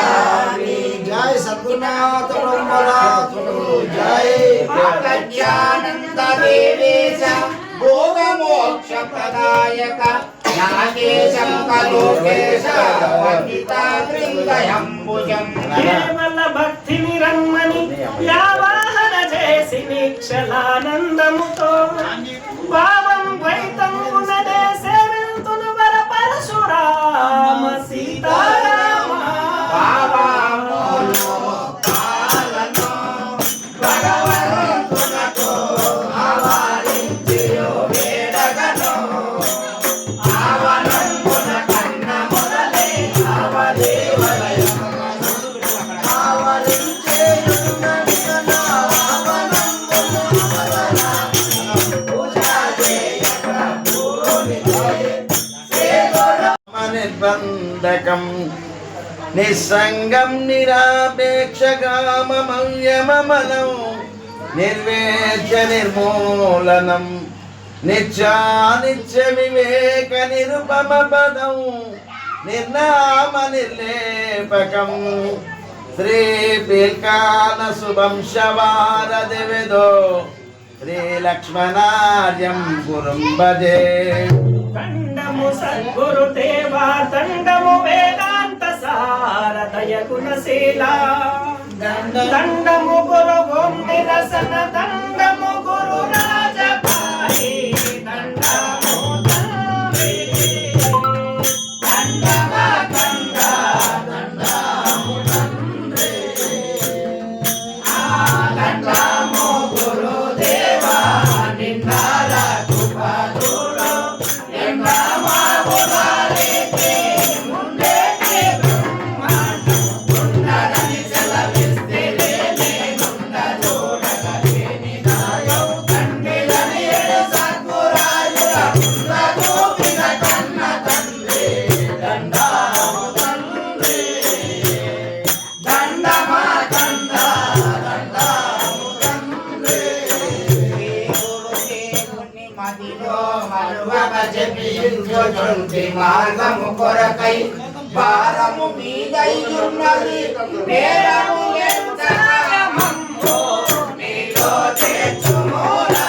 जय सद्गुरुनाथ ब्रह्मनाथ जय ज्ञानंद देवेश भोग मोक्ष प्रदायक नागेशं कलोकेश वंदिता कृंगयंबुजं కేవల భక్తి నిరమ్మని యావాహన చేసి నిక్షలానందముతో భావం ద్వైతమునదే సేవింతును వర పరశురామ సీతారామ బాబా మోలో కాలనో భగవంతునకు ఆవరించియో వేడగనో ఆవనంబున కన్న మొదలై ఆవదేవలయ निर्बंधकं निस्संगं निरापेक्षकाममव्यममलं निर्वेच्य निर्मूलनं नित्यानित्य विवेक निरुपमपदं निर्नाम निर्लेपकं श्रीपील्कान शुभं शवारदिविदो श्रीलक्ष्मणार्यं गुरुं भजे దండము సద్గురు దేవా దండము వేదాంత సారదయ గుణశీల దండము గురు గోండి రసన దండము గురు రాజపాయి దండము తండ్రి దండమ కంద దండము తండ్రి ఆ దండము గురు దేవా నిందాల కృపదుడు మార్గము కొరకై భారము మీదయ్యున్నది నేరము ఎంతమమ్మో నీలో చేర్చుమోరా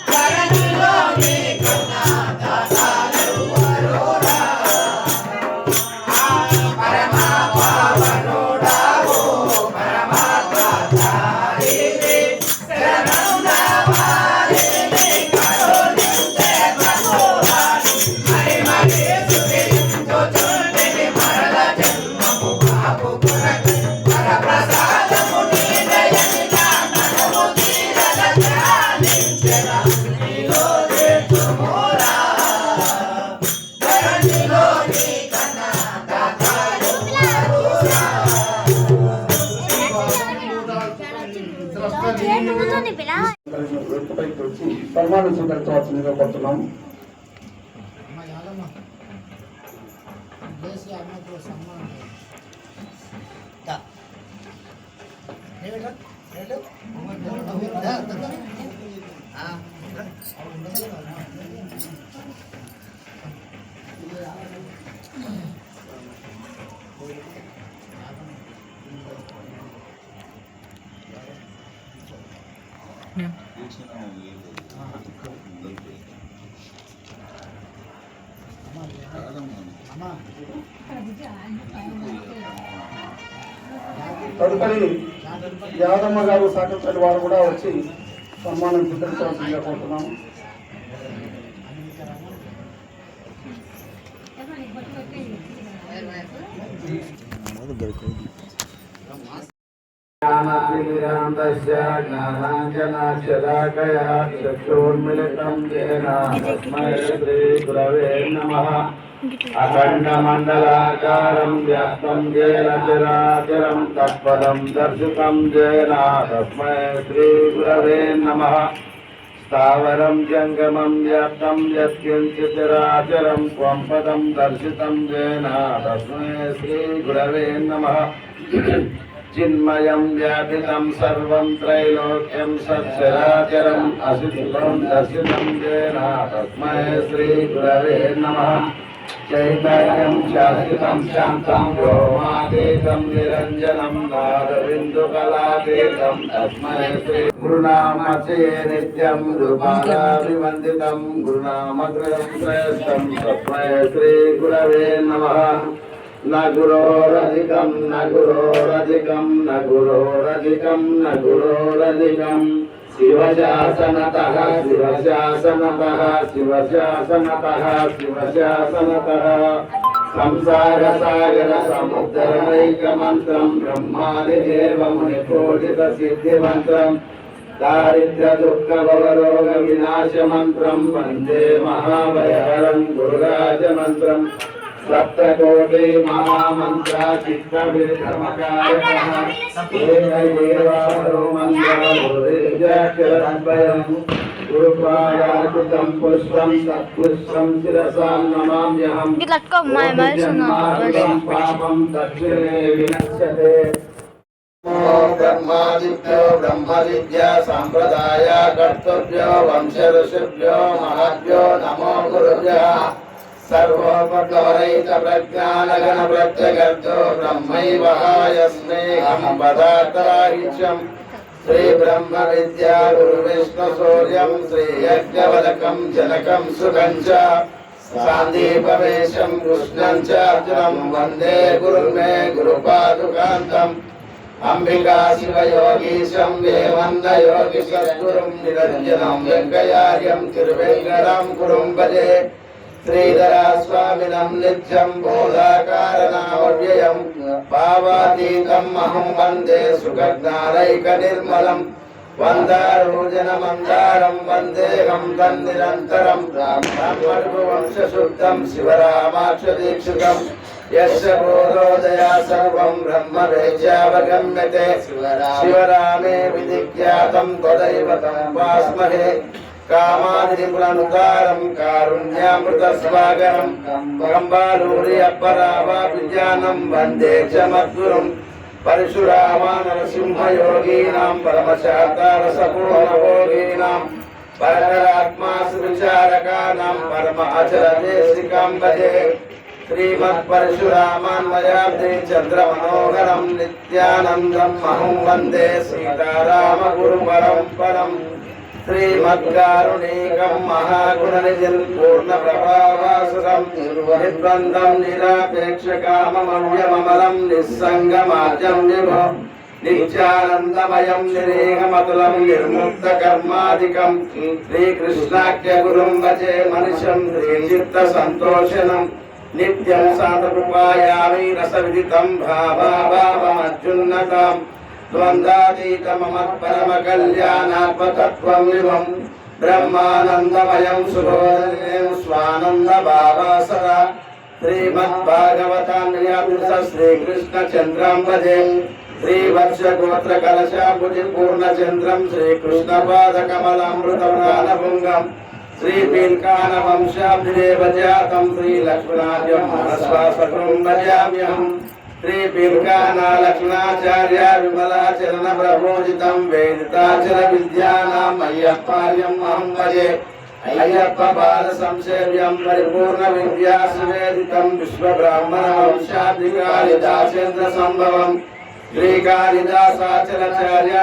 ధరణిలో నీ కన్నా దాతాలెవ్వరురా పరమా పావనుడావో పరమాత్మ ధారిణి శరణం నావారిణి కరుణించే ప్రభువాని మరి మరి సుఖించు చుండిని మరల జన్మము బాపు కొరకు వరప్రసాదము నీదయని నా మనము తీరగ ధ్యానించెరా నీలో చేర్చుమోరా ధరణిలో నీ కన్నా దాతాలెవ్వరురా వ్యక్తిపైకి వచ్చి సన్మానం స్వీకరించవలసిందిగా కోరుతున్నాం. తదుపరి యాదమ్మ గారు సాకర్పల్లి వారు కూడా వచ్చి సన్మానం స్వీకరించవలసిందిగా కోరుతున్నాము. ज्ञानातिमिरान्तस्य ज्ञानाञ्जनाशलाकया चक्षुर्मिलितं येन तस्मै श्रीगुरवे नमः। अखण्डमण्डलाकारं व्याप्तं येन चराचरं तत्पदं दर्शितं येन तस्मै श्रीगुरवे नमः। स्थावरं जङ्गमं व्याप्तं यत्किञ्चित् चराचरं त्वं पदं दर्शितं येन तस्मै श्रीगुरवे नमः। चिन्मयं व्यापितं सर्वं त्रैलोक्यं सच्चराचरम् असितं दर्शितं येन तस्मै श्रीगुरवे नमः। चैतन्यं शाश्वतं शान्तं व्योमातीतं निरञ्जनं नादबिन्दुकलातीतं तस्मै श्री गुरुनामचये नित्यं रूपालाभिवन्दितं गुरुनामग्रहं श्रेष्ठं तस्मै श्रीगुरवे नमः। न गुरोरधिकं न गुरोरधिकं न गुरोरधिकं न गुरोरधिकं शिवशासनतः शिवशासनतः शिवशासनतः शिवशासनतः संसारसागर समुद्रमैकमन्त्रं ब्रह्मादिदेवमुनिकोटितसिद्धिमन्त्रं दारिद्र्यदुःखभवरोगविनाशमन्त्रं वन्दे महाभयहरं गुरुराजमन्त्रं सप्तकोटि महामन्त्रा चित्तविक्रमकारकः एकैवाहरोमन्त्रं गुरुपादार्पितं पुष्पं सत्पुष्पं शिरसां नमाम्यहम्। पापं दक्षिणे विनश्यते। ब्रह्मादिभ्यो ब्रह्मविद्या सम्प्रदाय कर्तव्यो वंशऋषिभ्यो महद्भ्यो नमो गुरुभ्यः। सर्वोपकारैत प्रज्ञानगण प्रत्यगर्तो ब्रह्मैवायस्मेहं पदार्थराहित्यं श्री ब्रह्म विद्या गुरुविष्णु सूर्यं श्री यज्ञवदकं जनकं सुखं च सान्दीपवेशं कृष्णं च अर्जुनं वन्दे गुरुर्मे गुरुपादुकान्तम् अंबिका शिवयोगीशं वेमन्नयोगि सद्गुरुं निरञ्जनं वेङ्कयार्यं तिरुवेङ्कटं गुरुं भजे। श्रीधरा स्वामिनं नित्यं बोधाकारणमव्ययं भावातीतम् अहं वन्दे सुखज्ञानैकनिर्मलं वन्दारोजनमन्दारं वन्देऽहं तन्निरन्तरं ब्राह्मणवंशशुद्धं शिवरामाक्षदीक्षितं यस्य बोधोदया सर्वं ब्रह्मवेद्यावगम्यते शिवरामे विधिज्ञातं त्वदैवतं वास्महे। कामादिपुरनुतारं कारुण्यामृतस्वागरं कंबालूरि अपरावाभिज्ञानं वन्दे च मद्गुरुं परशुरामा नरसिंहयोगीनां परमशातारसपूर्णभोगीनां परतरात्मा सुविचारकानां परमाचरदेशिकां भजे। श्रीमत्परशुरामान्वयाब्दे चन्द्रमनोहरं नित्यानन्दम् अहं वन्दे सीतारामगुरुपरम्परम्। श्रीमत्कारुणिकं महागुणनिधिं पूर्णप्रभावासुरं निर्बन्धं निरापेक्षकाममव्यममलं निस्सङ्गमाद्यं विभो नित्यानन्दमयं निरेहमतुलं निर्मुक्तकर्मादिकं श्रीकृष्णाख्यगुरुं भजे मनिषं श्रीचित्तसन्तोषनं नित्यं साधुपायामि रसविदितं भावाभावमत्युन्नतम् द्वन्द्वातीतममत्परमकल्याणात्मतत्त्वं विभं ब्रह्मानन्दमयं सुबोधं स्वानन्दभावासरा श्रीमद्भागवतान्यपुरुष श्रीकृष्णचन्द्रं भजे। श्रीवर्षगोत्रकलशाम्बुधिपूर्णचन्द्रं श्रीकृष्णपादकमलामृतप्राणभुङ्गं श्रीपील्कानवंशाब्धिरेव जातं श्रीलक्ष्मणार्यं मनस्वासकं भजाम्यहम्। श्रीपील्काना लक्ष्मणाचार्य विमलाचरण प्रबोधितं वेदिताचल विद्यानाम् अय्यप्पार्यम् अहं भजे। अय्यप्प पाद संसेव्यं परिपूर्ण विद्यासुवेदितं विश्वब्राह्मण वंशाधिकारिदासेन्द्र संभवं श्रीकालिदासाचलाचार्य